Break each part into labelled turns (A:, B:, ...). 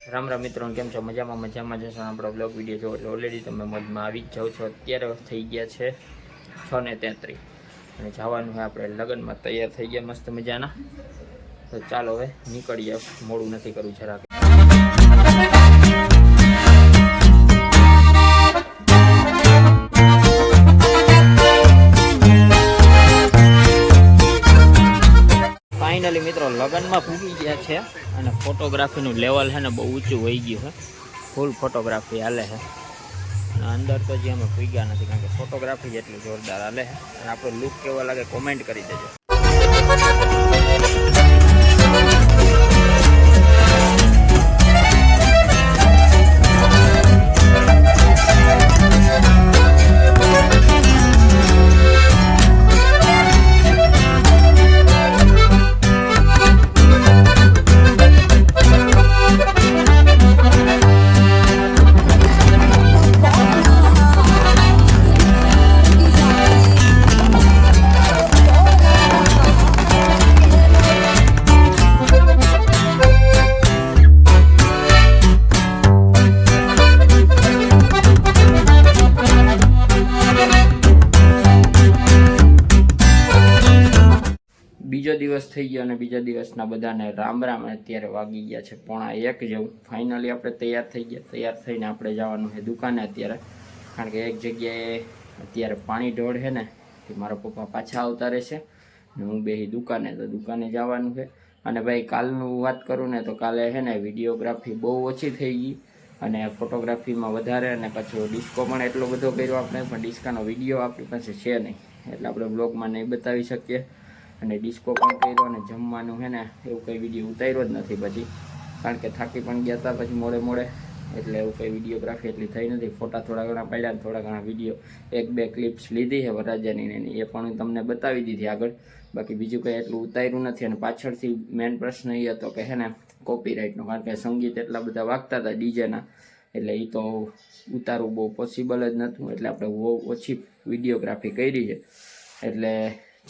A: રામ રામ મિત્રો, કેમ છો? મજામાં જશો? આપણો બ્લોગ વિડીયો જો એટલે ઓલરેડી તમે મોજમાં આવી જ જાઓ છો। અત્યારે થઈ ગયા છે 6:33 અને જવાનું છે આપણે લગ્નમાં। તૈયાર થઈ ગયા મસ્ત મજાના। તો ચાલો હવે નીકળીએ, મોડું નથી કરવું જરાક। ફાઇનલી મિત્રો લગ્નમાં પૂગી ગયા છે અને ફોટોગ્રાફીનું લેવલ છે ને બહુ ઊંચું વહી ગયું છે। ફૂલ ફોટોગ્રાફી હાલે છે અને અંદર તો જે અમે પૂગ્યા નથી, કારણ કે ફોટોગ્રાફી જેટલી જોરદાર હાલે છે। અને આપણો લુક કેવો લાગે કોમેન્ટ કરી દેજો। બીજો દિવસ થઈ ગયો અને બીજા દિવસના બધાને રામ રામ। અત્યારે વાગી ગયા છે 1:30 જેવું। ફાઇનલી આપણે તૈયાર થઈ ગયા। તૈયાર થઈને આપણે જવાનું છે દુકાને અત્યારે, કારણ કે એક જગ્યાએ અત્યારે પાણી ઢોળ છે ને, કે મારા પપ્પા પાછા આવતા રહેશે ને હું બેહી દુકાને, તો દુકાને જવાનું છે। અને ભાઈ કાલનું વાત કરું ને તો કાલે છે ને વિડીયોગ્રાફી બહુ ઓછી થઈ ગઈ અને ફોટોગ્રાફીમાં વધારે, અને પછી ડિસ્કો પણ એટલો બધો કર્યો આપણે, પણ ડિસ્કાનો વિડીયો આપણી પાસે છે નહીં એટલે આપણે બ્લોગમાં નહીં બતાવી શકીએ। અને ડિસ્કો પણ કર્યો અને જમવાનું છે ને એવું કંઈ વિડીયો ઉતાર્યો જ નથી પછી, કારણ કે થાકી પણ ગયા હતા પછી મોડે એટલે એવું કંઈ વિડીયોગ્રાફી એટલી થઈ નથી। ફોટા થોડા ઘણા પડ્યા, થોડા ઘણા વિડીયો 1-2 ક્લિપ્સ લીધી છે વરરાજાની ને એ પણ તમને બતાવી દીધી આગળ। બાકી બીજું કંઈ એટલું ઉતાર્યું નથી। અને પાછળથી મેઇન પ્રશ્ન એ હતો કે છે ને કોપીરાઇટનો, કારણ કે સંગીત એટલા બધા વાગતા હતા ડીજેના, એટલે એ તો ઉતારવું બહુ પોસિબલ જ નહોતું, એટલે આપણે બહુ ઓછી વિડીયોગ્રાફી કરી છે। એટલે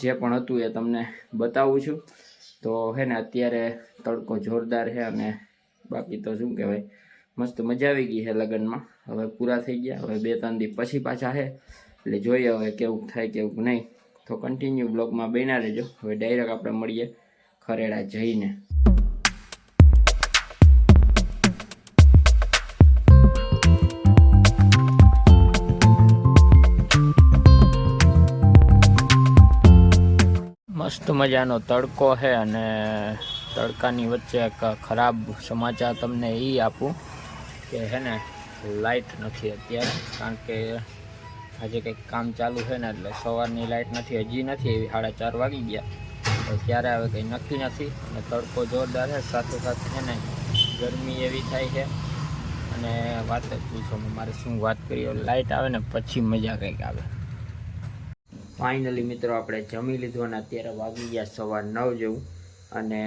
A: જે પણ હતું એ તમને બતાવું છું। તો હે ને અત્યારે તડકો જોરદાર છે અને બાકી તો શું કહેવાય, મસ્ત મજા આવી ગઈ છે લગ્નમાં। હવે પૂરા થઈ ગયા, હવે 2-3 દિવસ પછી પાછા છે, એટલે જોઈએ હવે કેવું થાય કેવું નહીં। તો કન્ટિન્યુ બ્લોગમાં બન્યા રહેજો। હવે ડાયરેક્ટ આપણે મળીએ ખરેડા જઈને। મસ્ત મજાનો તડકો છે અને તડકાની વચ્ચે એક ખરાબ સમાચાર તમને એ આપું કે છે ને લાઇટ નથી અત્યારે, કારણ કે આજે કંઈક કામ ચાલુ છે ને એટલે સવારની લાઇટ નથી, હજી નથી એવી। 4:30 વાગી ગયા, તો ક્યારે આવે કંઈ નક્કી નથી। અને તડકો જોરદાર છે, સાથે સાથે છે ને ગરમી એવી થાય છે અને વાત જ પૂછો, મારે શું વાત કરીએ। લાઇટ આવે ને પછી મજા કંઈક આવે। ફાઇનલી મિત્રો આપણે જમી લીધું અને અત્યારે વાગી ગયા 9:15 જેવું। અને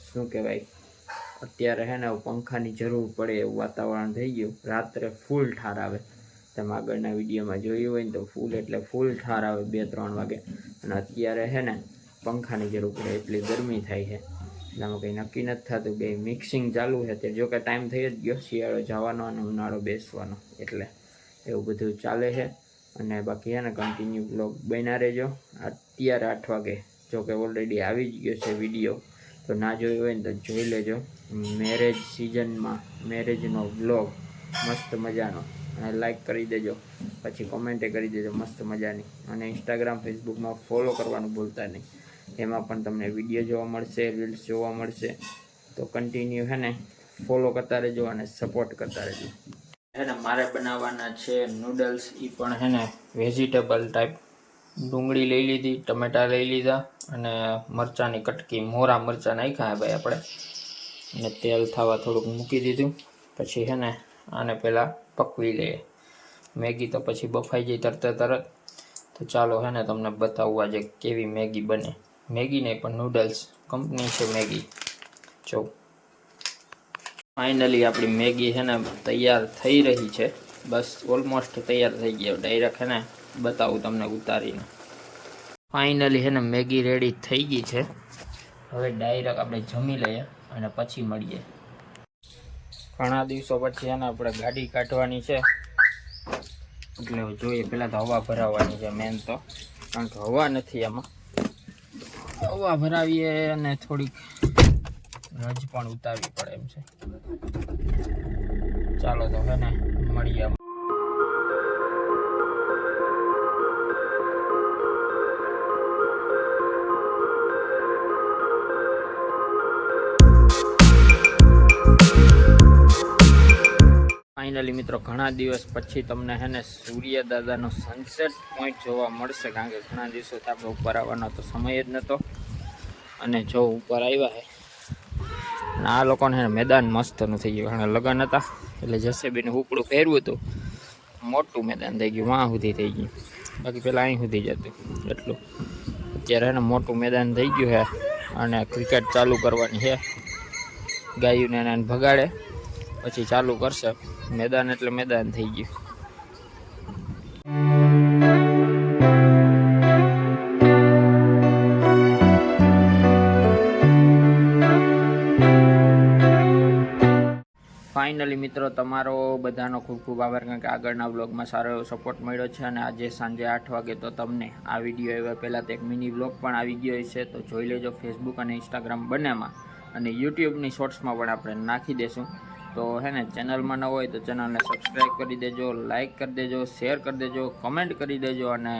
A: શું કહેવાય, અત્યારે છે ને પંખાની જરૂર પડે એવું વાતાવરણ થઈ ગયું। રાત્રે ફૂલ ઠાર આવે, તમે આગળના વિડીયોમાં જોયું હોય ને તો ફૂલ એટલે ફૂલ ઠાર આવે 2-3 વાગે, અને અત્યારે છે ને પંખાની જરૂર પડે એટલી ગરમી થાય છે। એટલે આમાં કંઈ નક્કી નથી થતું, બે મિક્સિંગ ચાલુ છે। તે જો કે ટાઈમ થઈ જ ગયો શિયાળો જવાનો અને ઉનાળો બેસવાનો, એટલે એવું બધું ચાલે છે। અને બાકી છે ને કન્ટિન્યુ બ્લોગ બન્યા રહેજો। અત્યારે 8 વાગે, જો કે ઓલરેડી આવી જ ગયો છે વિડીયો, તો ના જોયું હોય ને તો જોઈ લેજો। મેરેજ સિઝનમાં મેરેજનો બ્લોગ મસ્ત મજાનો, અને લાઈક કરી દેજો, પછી કોમેન્ટે કરી દેજો મસ્ત મજાની। અને ઇન્સ્ટાગ્રામ ફેસબુકમાં ફોલો કરવાનું ભૂલતા નહીં, એમાં પણ તમને વિડીયો જોવા મળશે, રીલ્સ જોવા મળશે। તો કન્ટિન્યુ છે ને ફોલો કરતા રહેજો અને સપોર્ટ કરતા રહેજો। છે ને મારે બનાવવાના છે નૂડલ્સ, એ પણ છે ને વેજીટેબલ ટાઈપ। ડુંગળી લઈ લીધી, ટમેટા લઈ લીધા અને મરચાંની કટકી, મોરા મરચાં નાખ્યા ભાઈ આપણે, અને તેલ થવા થોડુંક મૂકી દીધું। પછી છે ને આને પહેલાં પકવી લઈએ। મેગી તો પછી બફાઈ જાય તરત। તો ચાલો છે ને તમને બતાવું આજે કેવી મેગી બને। મેગી નહીં પણ નૂડલ્સ, કંપની છે મેગી। જો ફાઇનલી આપણી મેગી છે ને તૈયાર થઈ રહી છે, બસ ઓલમોસ્ટ તૈયાર થઈ ગયો। ડાયરેક્ટ છે ને બતાવું તમને ઉતારીને। ફાઇનલી છે ને મેગી રેડી થઈ ગઈ છે। હવે ડાયરેક્ટ આપણે જમી લઈએ અને પછી મળીએ। ઘણા દિવસો પછી એને આપણે ગાડી કાઢવાની છે, એટલે જોઈએ પહેલાં તો હવા ભરાવવાની છે મેન તો, કારણ કે હવા નથી એમાં. હવા ભરાવીએ અને થોડીક રજ પણ ઉતારવી પડે એમ છે. ચાલો તો હે ને મળીએ. ફાઇનલી મિત્રો ઘણા દિવસ પછી તમને હે ને સૂર્ય દાદાનો સનસેટ પોઈન્ટ જોવા મળશે, કારણ કે ઘણા દિવસોથી આપણે ઉપર આવવાનો તો સમય જ નહોતો. અને જો ઉપર આવ્યા છે અને આ લોકોને હે મેદાન મસ્તનું થઈ ગયું, ઘણા લગ્ન હતા એટલે જેસીબીનું ઉપડું ફેરવું હતું, મોટું મેદાન થઈ ગયું, વાં સુધી થઈ ગયું. બાકી પહેલાં અહીં સુધી જતું એટલું. અત્યારે હે ને મોટું મેદાન થઈ ગયું છે અને ક્રિકેટ ચાલુ કરવાની છે. ગાયોને એને ભગાડે પછી ચાલુ કરશે. મેદાન એટલે મેદાન થઈ ગયું. ફાઇનલી મિત્રો તમારો બધાનો ખૂબ ખૂબ આભાર, કારણ કે આગળના વ્લોગમાં સારો એવો સપોર્ટ મળ્યો છે. અને આજે સાંજે 8 વાગે તો તમને આ વિડીયો આવ્યા પહેલાં તો એક મિની વ્લોગ પણ આવી ગયો છે, તો જોઈ લેજો ફેસબુક અને ઇન્સ્ટાગ્રામ બંનેમાં, અને યુટ્યુબની શોર્ટ્સમાં પણ આપણે નાખી દેશું. તો હે ને ચેનલમાં ન હોય તો ચેનલને સબસ્ક્રાઈબ કરી દેજો, લાઇક કરી દેજો, શેર કરી દેજો, કમેન્ટ કરી દેજો, અને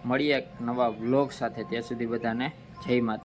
A: મળીએ એક નવા વ્લોગ સાથે. ત્યાં સુધી બધાને જય માતા.